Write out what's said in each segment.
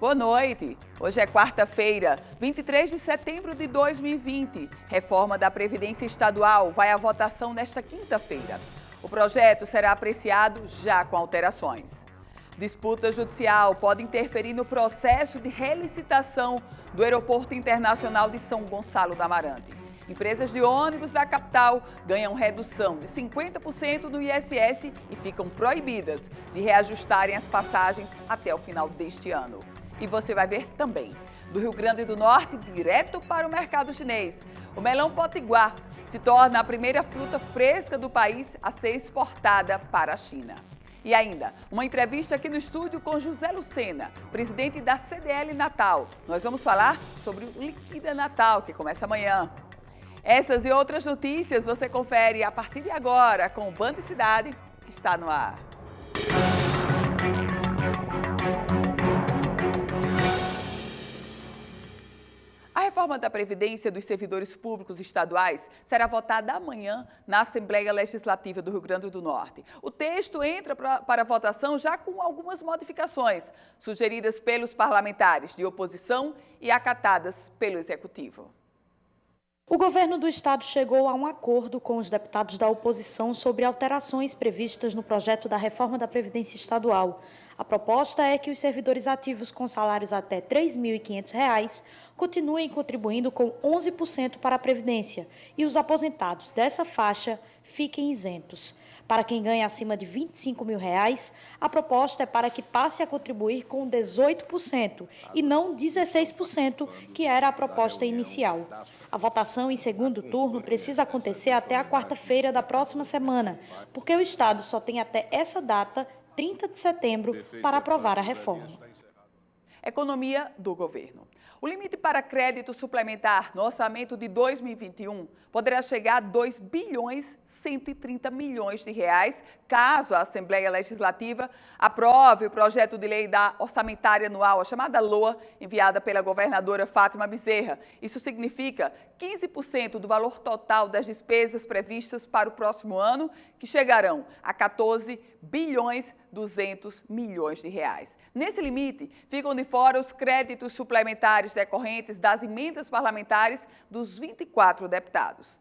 Boa noite. Hoje é quarta-feira, 23 de setembro de 2020. Reforma da Previdência Estadual vai à votação nesta quinta-feira. O projeto será apreciado já com alterações. Disputa judicial pode interferir no processo de relicitação do Aeroporto Internacional de São Gonçalo do Amarante. Empresas de ônibus da capital ganham redução de 50% no ISS e ficam proibidas de reajustarem as passagens até o final deste ano. E você vai ver também, do Rio Grande do Norte, direto para o mercado chinês. O melão potiguar se torna a primeira fruta fresca do país a ser exportada para a China. E ainda, uma entrevista aqui no estúdio com José Lucena, presidente da CDL Natal. Nós vamos falar sobre o Liquida Natal, que começa amanhã. Essas e outras notícias você confere a partir de agora com o Band Cidade, que está no ar. A reforma da Previdência dos servidores públicos estaduais será votada amanhã na Assembleia Legislativa do Rio Grande do Norte. O texto entra para votação já com algumas modificações, sugeridas pelos parlamentares de oposição e acatadas pelo Executivo. O governo do estado chegou a um acordo com os deputados da oposição sobre alterações previstas no projeto da reforma da Previdência Estadual. A proposta é que os servidores ativos com salários até R$ 3.500 continuem contribuindo com 11% para a Previdência e os aposentados dessa faixa fiquem isentos. Para quem ganha acima de R$ 25 mil, a proposta é para que passe a contribuir com 18% e não 16%, que era a proposta inicial. A votação em segundo turno precisa acontecer até a quarta-feira da próxima semana, porque o Estado só tem até essa data, 30 de setembro, para aprovar a reforma. Economia do governo. O limite para crédito suplementar no orçamento de 2021 poderá chegar a R$ 2.130.000.000, caso a Assembleia Legislativa aprove o projeto de lei da orçamentária anual, a chamada LOA, enviada pela governadora Fátima Bezerra. Isso significa 15% do valor total das despesas previstas para o próximo ano, que chegarão a R$ 14.200.000.000. Nesse limite, ficam de fora os créditos suplementares decorrentes das emendas parlamentares dos 24 deputados.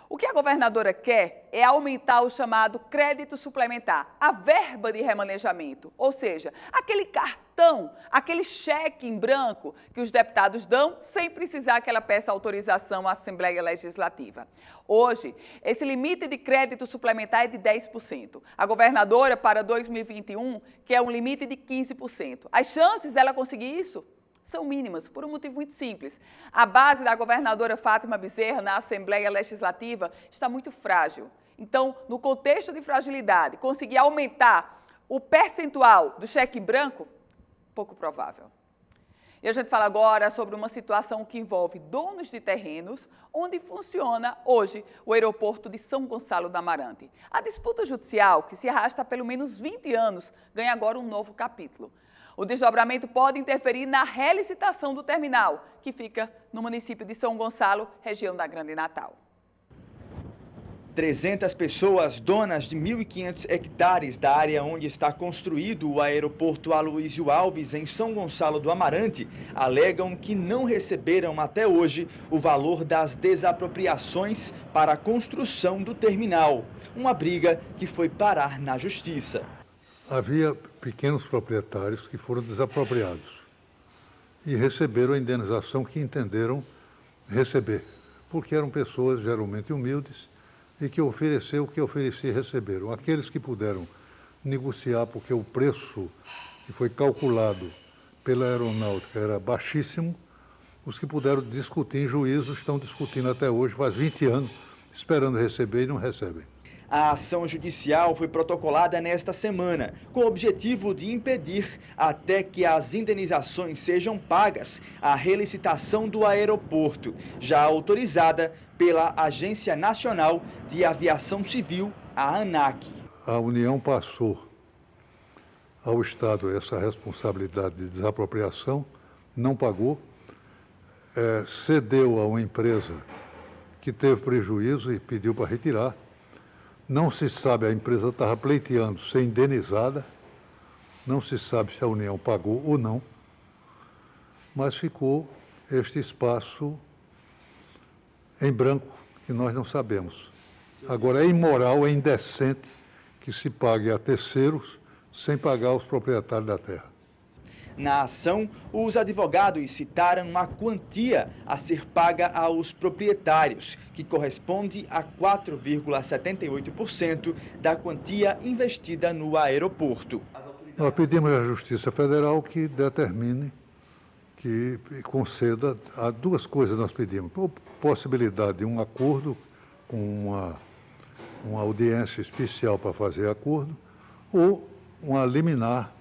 O que a governadora quer é aumentar o chamado crédito suplementar, a verba de remanejamento, ou seja, aquele cartão, aquele cheque em branco que os deputados dão sem precisar que ela peça autorização à Assembleia Legislativa. Hoje, esse limite de crédito suplementar é de 10%. A governadora, para 2021, quer um limite de 15%. As chances dela conseguir isso são mínimas, por um motivo muito simples. A base da governadora Fátima Bezerra na Assembleia Legislativa está muito frágil. Então, no contexto de fragilidade, conseguir aumentar o percentual do cheque em branco, pouco provável. E a gente fala agora sobre uma situação que envolve donos de terrenos, onde funciona hoje o aeroporto de São Gonçalo do Amarante. A disputa judicial, que se arrasta há pelo menos 20 anos, ganha agora um novo capítulo. O desdobramento pode interferir na relicitação do terminal, que fica no município de São Gonçalo, região da Grande Natal. 300 pessoas, donas de 1.500 hectares da área onde está construído o aeroporto Aloysio Alves, em São Gonçalo do Amarante, alegam que não receberam até hoje o valor das desapropriações para a construção do terminal. Uma briga que foi parar na justiça. Havia pequenos proprietários que foram desapropriados e receberam a indenização que entenderam receber, porque eram pessoas geralmente humildes e que ofereceram o que oferecia e receberam. Aqueles que puderam negociar, porque o preço que foi calculado pela aeronáutica era baixíssimo, os que puderam discutir em juízo estão discutindo até hoje, faz 20 anos, esperando receber e não recebem. A ação judicial foi protocolada nesta semana, com o objetivo de impedir, até que as indenizações sejam pagas, a relicitação do aeroporto, já autorizada pela Agência Nacional de Aviação Civil, a ANAC. A União passou ao Estado essa responsabilidade de desapropriação, não pagou, cedeu a uma empresa que teve prejuízo e pediu para retirar. Não se sabe, a empresa estava pleiteando ser indenizada, não se sabe se a União pagou ou não. mas ficou este espaço em branco que nós não sabemos. Agora, é imoral, é indecente que se pague a terceiros sem pagar aos proprietários da terra. Na ação, os advogados citaram a quantia a ser paga aos proprietários, que corresponde a 4,78% da quantia investida no aeroporto. Nós pedimos à Justiça Federal que determine, que conceda, há duas coisas nós pedimos: possibilidade de um acordo com uma audiência especial para fazer acordo, ou uma liminar,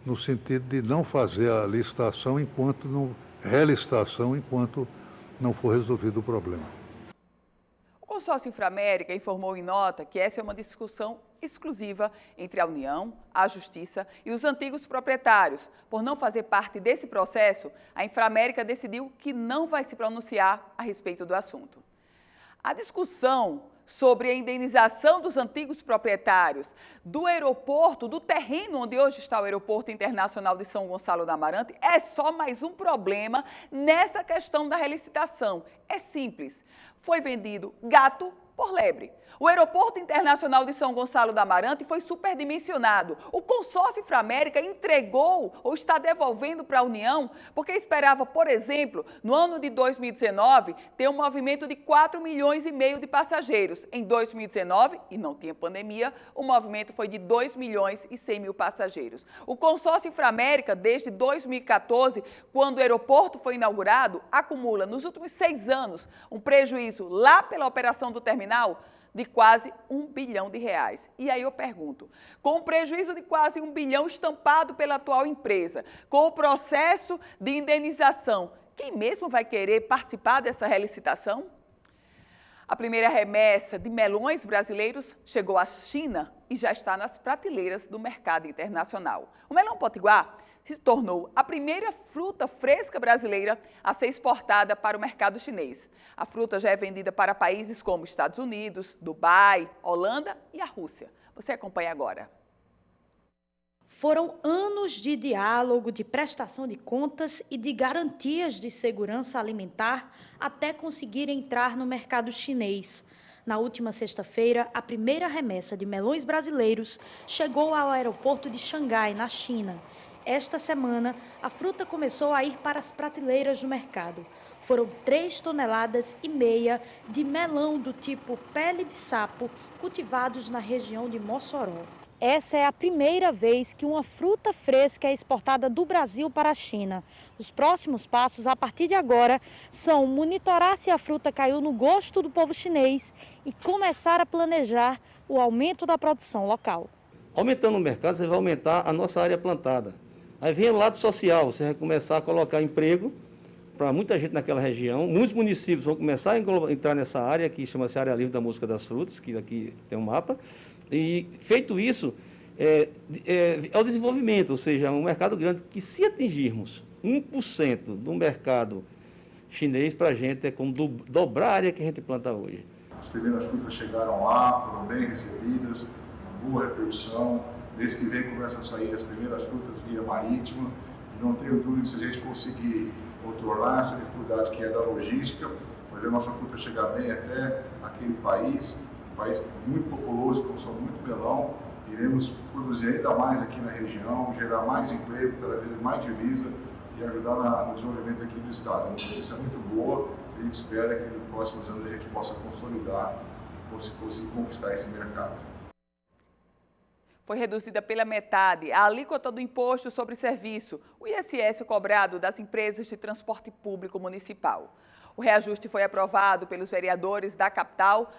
no sentido de não fazer a licitação relicitação enquanto não for resolvido o problema. O consórcio Inframérica informou em nota que essa é uma discussão exclusiva entre a União, a Justiça e os antigos proprietários. Por não fazer parte desse processo, a Inframérica decidiu que não vai se pronunciar a respeito do assunto. A discussão sobre a indenização dos antigos proprietários do aeroporto, do terreno onde hoje está o Aeroporto Internacional de São Gonçalo do Amarante, é só mais um problema nessa questão da relicitação. É simples. Foi vendido gato por lebre. O Aeroporto Internacional de São Gonçalo do Amarante foi superdimensionado. O consórcio Inframérica entregou ou está devolvendo para a União porque esperava, por exemplo, no ano de 2019, ter um movimento de 4,5 milhões de passageiros. Em 2019, e não tinha pandemia, o movimento foi de 2,1 milhões passageiros. O consórcio Inframérica, desde 2014, quando o aeroporto foi inaugurado, acumula nos últimos 6 anos um prejuízo lá pela operação do terminal de quase R$1 bilhão. E aí eu pergunto, com o prejuízo de quase R$1 bilhão estampado pela atual empresa, com o processo de indenização, quem mesmo vai querer participar dessa relicitação? A primeira remessa de melões brasileiros chegou à China e já está nas prateleiras do mercado internacional. O melão potiguar se tornou a primeira fruta fresca brasileira a ser exportada para o mercado chinês. A fruta já é vendida para países como Estados Unidos, Dubai, Holanda e a Rússia. Você acompanha agora. Foram anos de diálogo, de prestação de contas e de garantias de segurança alimentar até conseguir entrar no mercado chinês. Na última sexta-feira, a primeira remessa de melões brasileiros chegou ao aeroporto de Xangai, na China. Esta semana, a fruta começou a ir para as prateleiras do mercado. Foram 3,5 toneladas de melão do tipo pele de sapo, cultivados na região de Mossoró. Essa é a primeira vez que uma fruta fresca é exportada do Brasil para a China. Os próximos passos, a partir de agora, são monitorar se a fruta caiu no gosto do povo chinês e começar a planejar o aumento da produção local. Aumentando o mercado, você vai aumentar a nossa área plantada. Aí vem o lado social, você vai começar a colocar emprego para muita gente naquela região. Muitos municípios vão começar a entrar nessa área, que chama-se Área Livre da Música das Frutas, que aqui tem um mapa. E, feito isso, é o desenvolvimento, ou seja, um mercado grande que, se atingirmos 1% do mercado chinês, para a gente é como dobrar a área que a gente planta hoje. As primeiras frutas chegaram lá, foram bem recebidas, uma boa repercussão. Mês que vem começam a sair as primeiras frutas via marítima. E não tenho dúvida que se a gente conseguir controlar essa dificuldade que é da logística, fazer a nossa fruta chegar bem até aquele país, um país muito populoso, que consome muito melão, iremos produzir ainda mais aqui na região, gerar mais emprego, trazer mais divisa e ajudar no desenvolvimento aqui do estado. É uma notícia muito boa, a gente espera que nos próximos anos a gente possa consolidar e conseguir conquistar esse mercado. Foi reduzida pela metade a alíquota do Imposto sobre Serviço, o ISS cobrado das empresas de transporte público municipal. O reajuste foi aprovado pelos vereadores da capital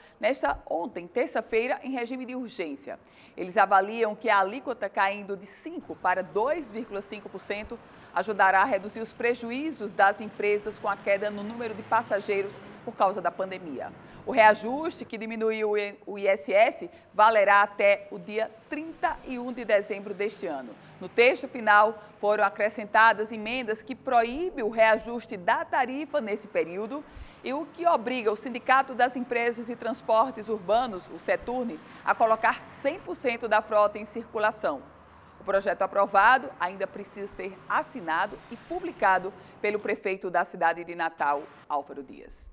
ontem, terça-feira, em regime de urgência. Eles avaliam que a alíquota caindo de 5% para 2,5% ajudará a reduzir os prejuízos das empresas com a queda no número de passageiros por causa da pandemia. O reajuste, que diminuiu o ISS, valerá até o dia 31 de dezembro deste ano. No texto final, foram acrescentadas emendas que proíbem o reajuste da tarifa nesse período e o que obriga o Sindicato das Empresas de Transportes Urbanos, o Seturne, a colocar 100% da frota em circulação. O projeto aprovado ainda precisa ser assinado e publicado pelo prefeito da cidade de Natal, Álvaro Dias.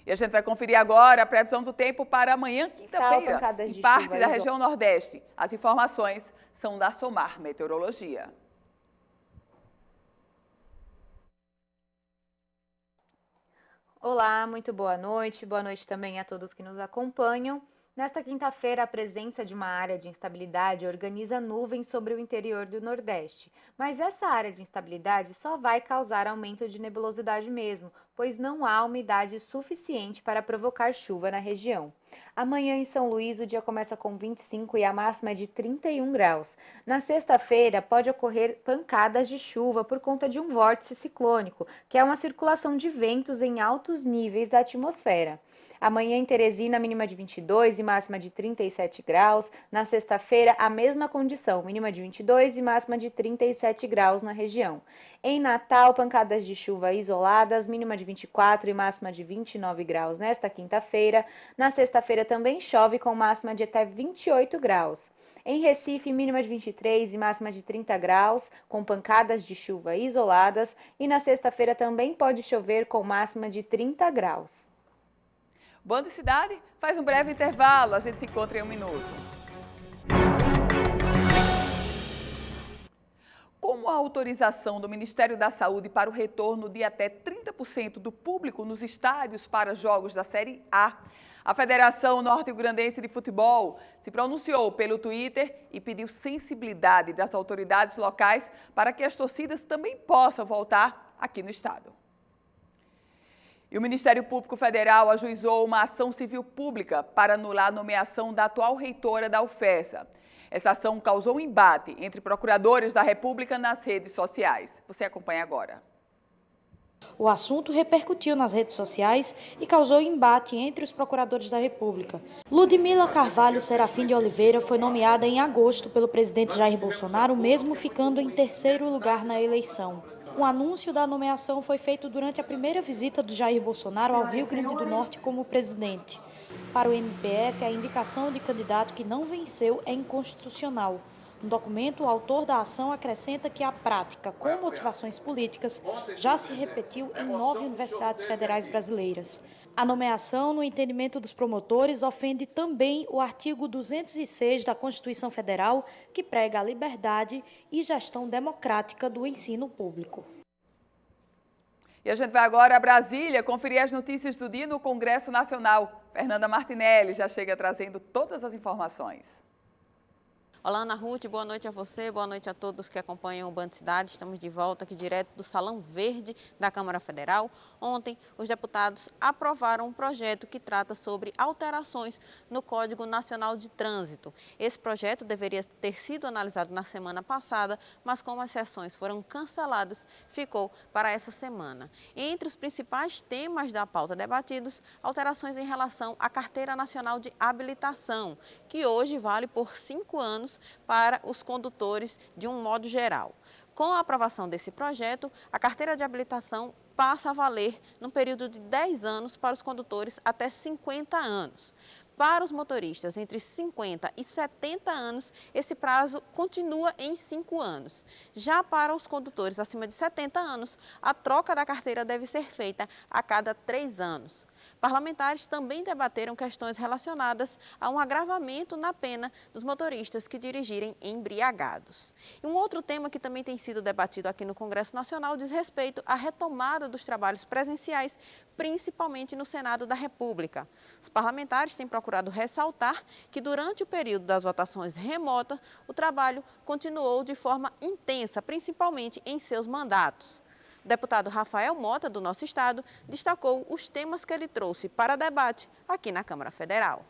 E a gente vai conferir agora a previsão do tempo para amanhã, quinta-feira, em parte da região Nordeste. As informações são da Somar Meteorologia. Olá, muito boa noite também a todos que nos acompanham. Nesta quinta-feira, a presença de uma área de instabilidade organiza nuvens sobre o interior do Nordeste, mas essa área de instabilidade só vai causar aumento de nebulosidade mesmo, pois não há umidade suficiente para provocar chuva na região. Amanhã em São Luís o dia começa com 25 e a máxima é de 31 graus. Na sexta-feira pode ocorrer pancadas de chuva por conta de um vórtice ciclônico, que é uma circulação de ventos em altos níveis da atmosfera. Amanhã em Teresina, mínima de 22 e máxima de 37 graus. Na sexta-feira, a mesma condição, mínima de 22 e máxima de 37 graus na região. Em Natal, pancadas de chuva isoladas, mínima de 24 e máxima de 29 graus nesta quinta-feira. Na sexta-feira também chove com máxima de até 28 graus. Em Recife, mínima de 23 e máxima de 30 graus, com pancadas de chuva isoladas. E na sexta-feira também pode chover com máxima de 30 graus. Band Cidade faz um breve intervalo, a gente se encontra em um minuto. Com a autorização do Ministério da Saúde para o retorno de até 30% do público nos estádios para jogos da Série A, a Federação Norte-Grandense de Futebol se pronunciou pelo Twitter e pediu sensibilidade das autoridades locais para que as torcidas também possam voltar aqui no estado. E o Ministério Público Federal ajuizou uma ação civil pública para anular a nomeação da atual reitora da UFESA. Essa ação causou um embate entre procuradores da República nas redes sociais. Você acompanha agora. O assunto repercutiu nas redes sociais e causou embate entre os procuradores da República. Ludmila Carvalho Serafim de Oliveira foi nomeada em agosto pelo presidente Jair Bolsonaro, mesmo ficando em terceiro lugar na eleição. O anúncio da nomeação foi feito durante a primeira visita do Jair Bolsonaro ao Rio Grande do Norte como presidente. Para o MPF, a indicação de candidato que não venceu é inconstitucional. No documento, o autor da ação acrescenta que a prática com motivações políticas já se repetiu em 9 universidades federais brasileiras. A nomeação, no entendimento dos promotores, ofende também o artigo 206 da Constituição Federal, que prega a liberdade e gestão democrática do ensino público. E a gente vai agora a Brasília conferir as notícias do dia no Congresso Nacional. Fernanda Martinelli já chega trazendo todas as informações. Olá, Ana Ruth, boa noite a você, boa noite a todos que acompanham o Band Cidade. Estamos de volta aqui direto do Salão Verde da Câmara Federal. Ontem, os deputados aprovaram um projeto que trata sobre alterações no Código Nacional de Trânsito. Esse projeto deveria ter sido analisado na semana passada, mas como as sessões foram canceladas, ficou para essa semana. Entre os principais temas da pauta debatidos, alterações em relação à Carteira Nacional de Habilitação, que hoje vale por 5 anos para os condutores de um modo geral. Com a aprovação desse projeto, a carteira de habilitação passa a valer num período de 10 anos para os condutores até 50 anos. Para os motoristas entre 50 e 70 anos, esse prazo continua em 5 anos. Já para os condutores acima de 70 anos, a troca da carteira deve ser feita a cada 3 anos. Parlamentares também debateram questões relacionadas a um agravamento na pena dos motoristas que dirigirem embriagados. E um outro tema que também tem sido debatido aqui no Congresso Nacional diz respeito à retomada dos trabalhos presenciais, principalmente no Senado da República. Os parlamentares têm procurado ressaltar que durante o período das votações remotas, o trabalho continuou de forma intensa, principalmente em seus mandatos. O deputado Rafael Mota, do nosso estado, destacou os temas que ele trouxe para debate aqui na Câmara Federal.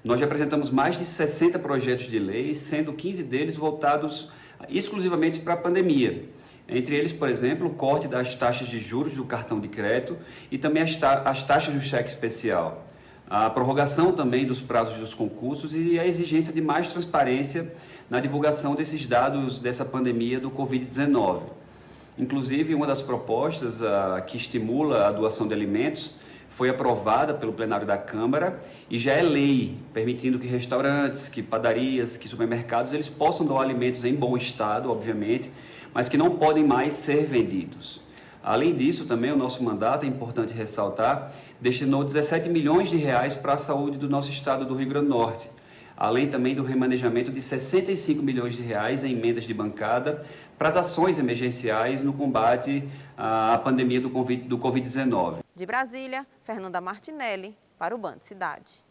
Nós já apresentamos mais de 60 projetos de lei, sendo 15 deles voltados exclusivamente para a pandemia. Entre eles, por exemplo, o corte das taxas de juros do cartão de crédito e também as taxas do cheque especial. A prorrogação também dos prazos dos concursos e a exigência de mais transparência na divulgação desses dados dessa pandemia do Covid-19. Inclusive, uma das propostas que estimula a doação de alimentos foi aprovada pelo plenário da Câmara e já é lei, permitindo que restaurantes, que padarias, que supermercados, eles possam doar alimentos em bom estado, obviamente, mas que não podem mais ser vendidos. Além disso, também o nosso mandato, é importante ressaltar, destinou 17 milhões de reais para a saúde do nosso estado do Rio Grande do Norte, além também do remanejamento de 65 milhões de reais em emendas de bancada para as ações emergenciais no combate à pandemia do Covid-19. De Brasília, Fernanda Martinelli, para o Band Cidade.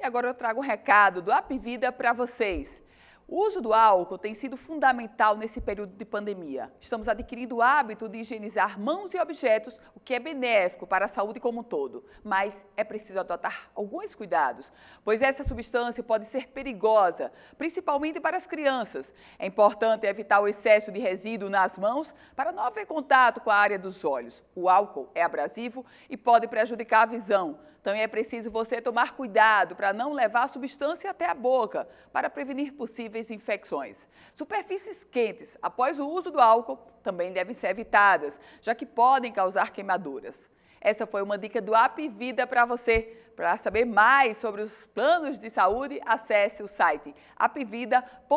E agora eu trago um recado do Apvida para vocês. O uso do álcool tem sido fundamental nesse período de pandemia. Estamos adquirindo o hábito de higienizar mãos e objetos, o que é benéfico para a saúde como um todo. Mas é preciso adotar alguns cuidados, pois essa substância pode ser perigosa, principalmente para as crianças. É importante evitar o excesso de resíduo nas mãos para não haver contato com a área dos olhos. O álcool é abrasivo e pode prejudicar a visão. Também é preciso você tomar cuidado para não levar a substância até a boca, para prevenir possíveis infecções. Superfícies quentes após o uso do álcool também devem ser evitadas, já que podem causar queimaduras. Essa foi uma dica do Apvida para você. Para saber mais sobre os planos de saúde, acesse o site apvida.com.br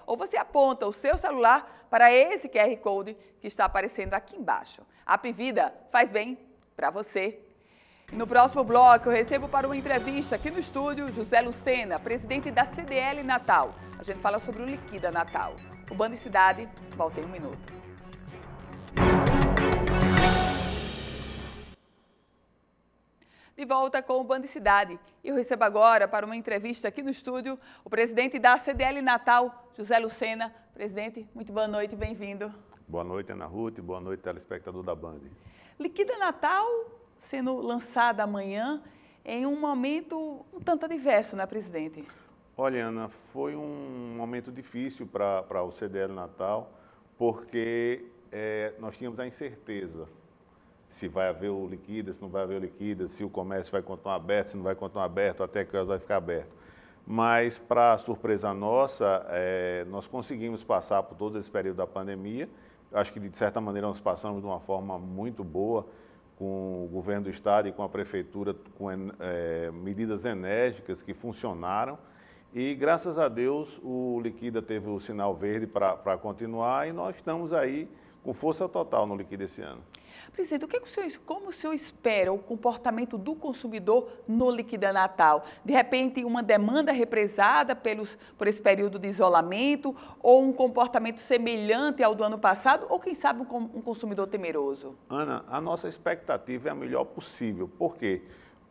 ou você aponta o seu celular para esse QR Code que está aparecendo aqui embaixo. Apvida faz bem para você. E no próximo bloco, eu recebo para uma entrevista aqui no estúdio José Lucena, presidente da CDL Natal. A gente fala sobre o Liquida Natal. O Band Cidade volta em um minuto. De volta com o Band Cidade. E eu recebo agora para uma entrevista aqui no estúdio o presidente da CDL Natal, José Lucena. Presidente, muito boa noite, bem-vindo. Boa noite, Ana Ruth, boa noite, telespectador da Band. Liquida Natal sendo lançada amanhã em um momento um tanto adverso, né, presidente? Olha, Ana, foi um momento difícil para o CDL Natal, porque nós tínhamos a incerteza se vai haver o Liquida, se não vai haver o Liquida, se o comércio vai continuar aberto, se não vai continuar aberto, até que vai ficar aberto. Mas, para surpresa nossa, nós conseguimos passar por todo esse período da pandemia. Acho que, de certa maneira, nós passamos de uma forma muito boa, com o governo do estado e com a prefeitura, com medidas enérgicas que funcionaram. E, graças a Deus, o Liquida teve o sinal verde para continuar e nós estamos aí com força total no Liquida esse ano. Presidente, como o senhor espera o comportamento do consumidor no Liquida Natal? De repente, uma demanda represada por esse período de isolamento ou um comportamento semelhante ao do ano passado ou, quem sabe, um consumidor temeroso? Ana, a nossa expectativa é a melhor possível. Por quê?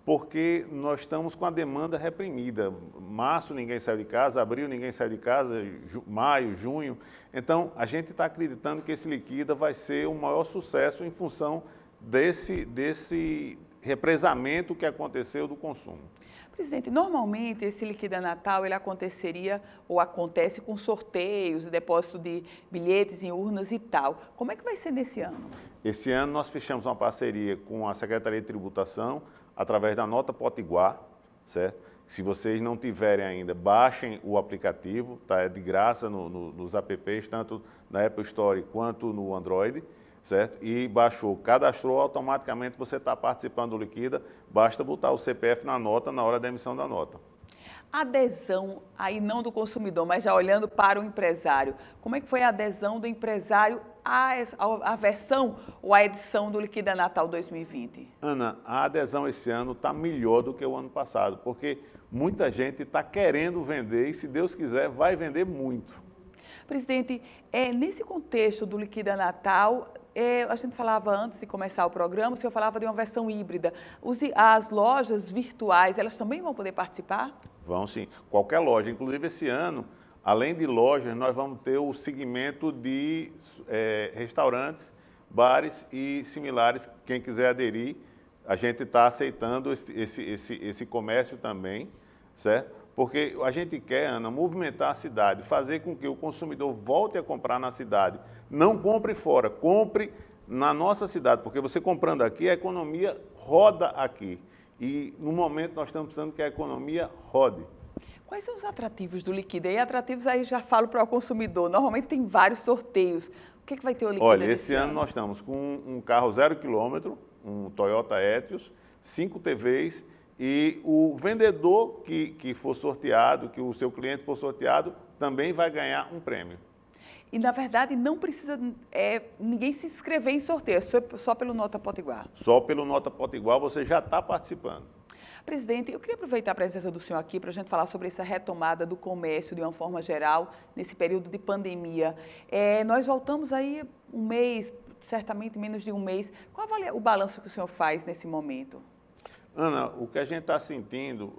Porque nós estamos com a demanda reprimida. Março ninguém saiu de casa, abril ninguém saiu de casa, maio, junho. Então, a gente está acreditando que esse Liquida vai ser o maior sucesso em função desse represamento que aconteceu do consumo. Presidente, normalmente esse Liquida Natal ele aconteceria ou acontece com sorteios, depósito de bilhetes em urnas e tal. Como é que vai ser nesse ano? Esse ano nós fechamos uma parceria com a Secretaria de Tributação, através da Nota Potiguar, certo? Se vocês não tiverem ainda, baixem o aplicativo, tá? É de graça nos apps, tanto na Apple Store quanto no Android, certo? E baixou, cadastrou, automaticamente você está participando do Liquida, basta botar o CPF na nota na hora da emissão da nota. Adesão, aí não do consumidor, mas já olhando para o empresário. Como é que foi a adesão do empresário à versão ou à edição do Liquida Natal 2020? Ana, a adesão esse ano está melhor do que o ano passado, porque muita gente está querendo vender e, se Deus quiser, vai vender muito. Presidente, nesse contexto do Liquida Natal, a gente falava antes de começar o programa, o senhor falava de uma versão híbrida. As lojas virtuais, elas também vão poder participar? Vão sim, qualquer loja. Inclusive, esse ano, além de lojas, nós vamos ter o segmento de restaurantes, bares e similares. Quem quiser aderir, a gente está aceitando esse comércio também, certo? Porque a gente quer, Ana, movimentar a cidade, fazer com que o consumidor volte a comprar na cidade. Não compre fora, compre na nossa cidade, porque você comprando aqui, a economia roda aqui. E, no momento, nós estamos precisando que a economia rode. Quais são os atrativos do Liquida? E atrativos aí já falo para o consumidor. Normalmente tem vários sorteios. O que vai ter o Liquida? Olha, esse ano nós estamos com um carro 0 km, um Toyota Etios, 5 TVs, e o vendedor que for sorteado, que o seu cliente for sorteado, também vai ganhar um prêmio. E, na verdade, não precisa ninguém se inscrever em sorteio, é só pelo Nota Potiguar. Só pelo Nota Potiguar você já está participando. Presidente, eu queria aproveitar a presença do senhor aqui para a gente falar sobre essa retomada do comércio de uma forma geral, nesse período de pandemia. Nós voltamos aí um mês, certamente menos de um mês. Qual o balanço que o senhor faz nesse momento? Ana, o que a gente está sentindo,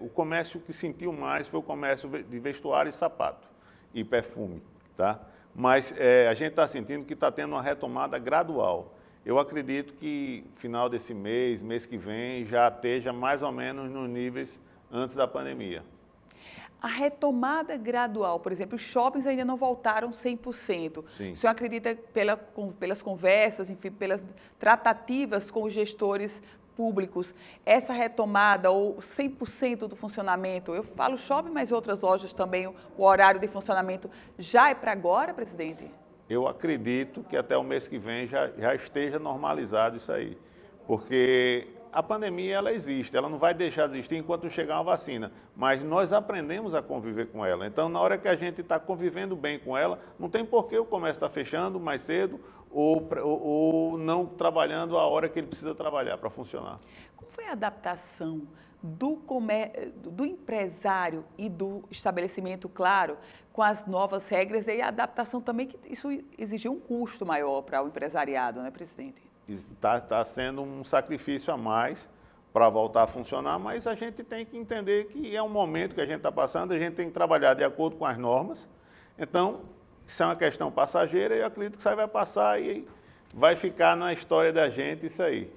o comércio que sentiu mais foi o comércio de vestuário e sapato e perfume, tá? Mas a gente está sentindo que está tendo uma retomada gradual. Eu acredito que final desse mês que vem, já esteja mais ou menos nos níveis antes da pandemia. A retomada gradual, por exemplo, os shoppings ainda não voltaram 100%. Sim. O senhor acredita, pelas conversas, enfim, pelas tratativas com os gestores públicos, essa retomada ou 100% do funcionamento, eu falo shopping, mas outras lojas também, o horário de funcionamento já é para agora, presidente? Eu acredito que até o mês que vem já esteja normalizado isso aí, porque a pandemia ela existe, ela não vai deixar de existir enquanto não chegar uma vacina, mas nós aprendemos a conviver com ela. Então, na hora que a gente está convivendo bem com ela, não tem por que o comércio estar fechando mais cedo ou não trabalhando a hora que ele precisa trabalhar para funcionar. Como foi a adaptação do empresário e do estabelecimento, claro, com as novas regras e a adaptação também, que isso exigiu um custo maior para o empresariado, né, presidente? Está sendo um sacrifício a mais para voltar a funcionar, mas a gente tem que entender que é um momento que a gente está passando, a gente tem que trabalhar de acordo com as normas. Então, isso é uma questão passageira e eu acredito que isso aí vai passar e vai ficar na história da gente isso aí.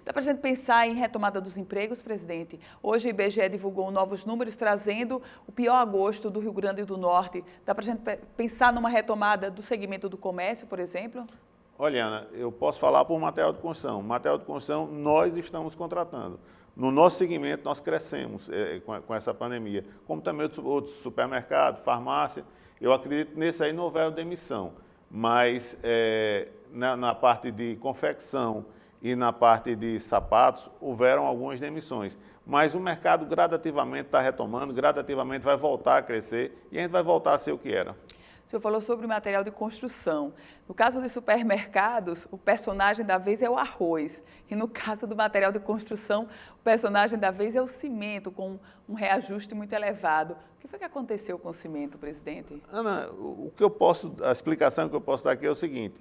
Dá para a gente pensar em retomada dos empregos, presidente? Hoje o IBGE divulgou novos números trazendo o pior agosto do Rio Grande do Norte. Dá para a gente pensar numa retomada do segmento do comércio, por exemplo? Olha, Ana, eu posso falar por material de construção. Material de construção, nós estamos contratando. No nosso segmento, nós crescemos com essa pandemia, como também outros supermercados, farmácia. Eu acredito que nesse aí não houveram demissão, mas na parte de confecção e na parte de sapatos, houveram algumas demissões. Mas o mercado gradativamente está retomando, gradativamente vai voltar a crescer e a gente vai voltar a ser o que era. O senhor falou sobre material de construção. No caso dos supermercados, o personagem da vez é o arroz. E no caso do material de construção, o personagem da vez é o cimento, com um reajuste muito elevado. O que foi que aconteceu com o cimento, presidente? Ana, a explicação que eu posso dar aqui é o seguinte.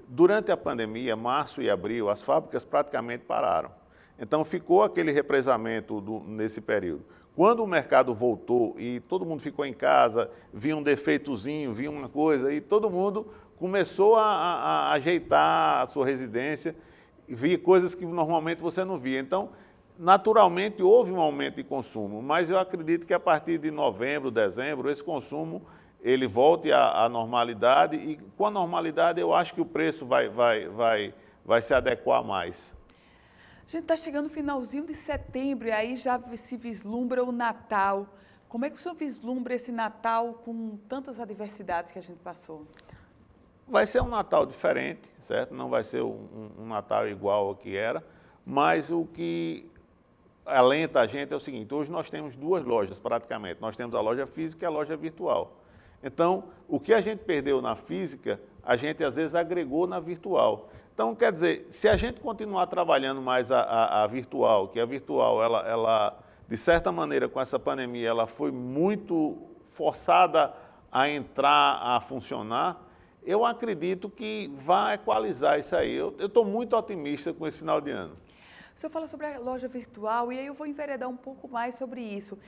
Durante a pandemia, março e abril, as fábricas praticamente pararam. Então, ficou aquele represamento nesse período. Quando o mercado voltou e todo mundo ficou em casa, via um defeitozinho, via uma coisa, e todo mundo começou a ajeitar a sua residência, via coisas que normalmente você não via. Então, naturalmente, houve um aumento de consumo, mas eu acredito que a partir de novembro, dezembro, esse consumo ele volte à normalidade e com a normalidade eu acho que o preço vai se adequar mais. A gente está chegando no finalzinho de setembro e aí já se vislumbra o Natal. Como é que o senhor vislumbra esse Natal com tantas adversidades que a gente passou? Vai ser um Natal diferente, certo? Não vai ser um Natal igual ao que era, mas o que alenta a gente é o seguinte, hoje nós temos duas lojas praticamente, nós temos a loja física e a loja virtual. Então, o que a gente perdeu na física, a gente às vezes agregou na virtual. Então, quer dizer, se a gente continuar trabalhando mais a virtual, que a virtual, ela, de certa maneira, com essa pandemia, ela foi muito forçada a entrar, a funcionar, eu acredito que vai equalizar isso aí. Eu estou muito otimista com esse final de ano. O senhor fala sobre a loja virtual e aí eu vou enveredar um pouco mais sobre isso.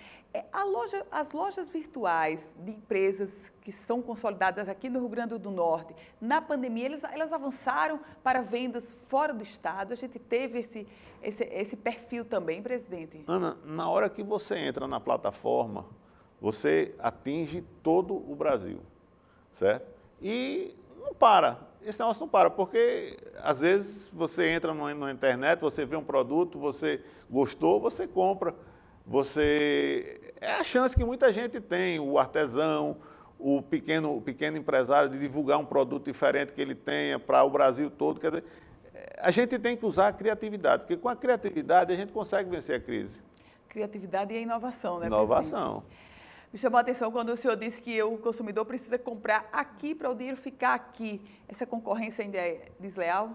As lojas virtuais de empresas que são consolidadas aqui no Rio Grande do Norte, na pandemia, elas avançaram para vendas fora do estado. A gente teve esse perfil também, presidente? Ana, na hora que você entra na plataforma, você atinge todo o Brasil, certo? E não para. Esse negócio não para, porque às vezes você entra na internet, você vê um produto, você gostou, você compra. É a chance que muita gente tem, o artesão, o pequeno empresário de divulgar um produto diferente que ele tenha para o Brasil todo. Quer dizer, a gente tem que usar a criatividade, porque com a criatividade a gente consegue vencer a crise. Criatividade e inovação, né? Inovação. Me chamou a atenção quando o senhor disse que o consumidor precisa comprar aqui para o dinheiro ficar aqui. Essa concorrência ainda é desleal?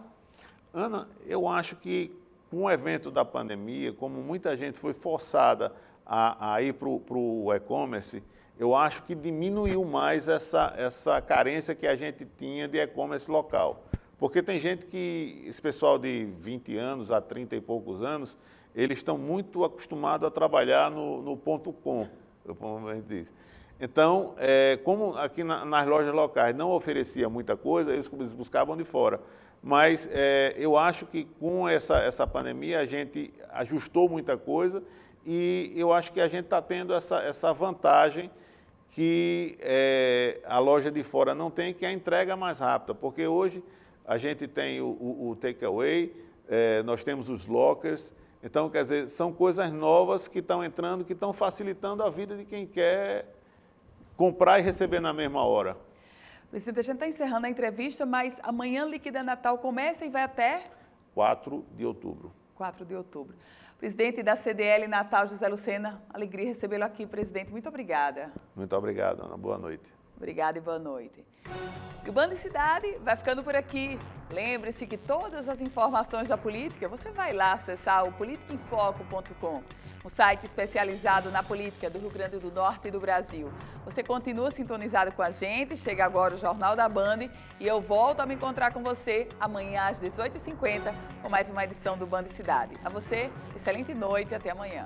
Ana, eu acho que com o evento da pandemia, como muita gente foi forçada a ir para o e-commerce, eu acho que diminuiu mais essa carência que a gente tinha de e-commerce local. Porque tem gente que, esse pessoal de 20 anos a 30 e poucos anos, eles estão muito acostumados a trabalhar no ponto .com. Então, como aqui nas lojas locais não oferecia muita coisa, eles buscavam de fora. Mas eu acho que com essa pandemia a gente ajustou muita coisa e eu acho que a gente está tendo essa vantagem que a loja de fora não tem, que é a entrega mais rápida. Porque hoje a gente tem o takeaway, nós temos os lockers. Então, quer dizer, são coisas novas que estão entrando, que estão facilitando a vida de quem quer comprar e receber na mesma hora. Presidente, a gente está encerrando a entrevista, mas amanhã Liquida Natal começa e vai até? 4 de outubro. 4 de outubro. Presidente da CDL Natal, José Lucena, alegria recebê-lo aqui, presidente. Muito obrigada. Muito obrigado, Ana. Boa noite. Obrigada e boa noite. E o Band Cidade vai ficando por aqui. Lembre-se que todas as informações da política, você vai lá acessar o politicaemfoco.com, um site especializado na política do Rio Grande do Norte e do Brasil. Você continua sintonizado com a gente, chega agora o Jornal da Band e eu volto a me encontrar com você amanhã às 18h50 com mais uma edição do Band Cidade. A você, excelente noite e até amanhã.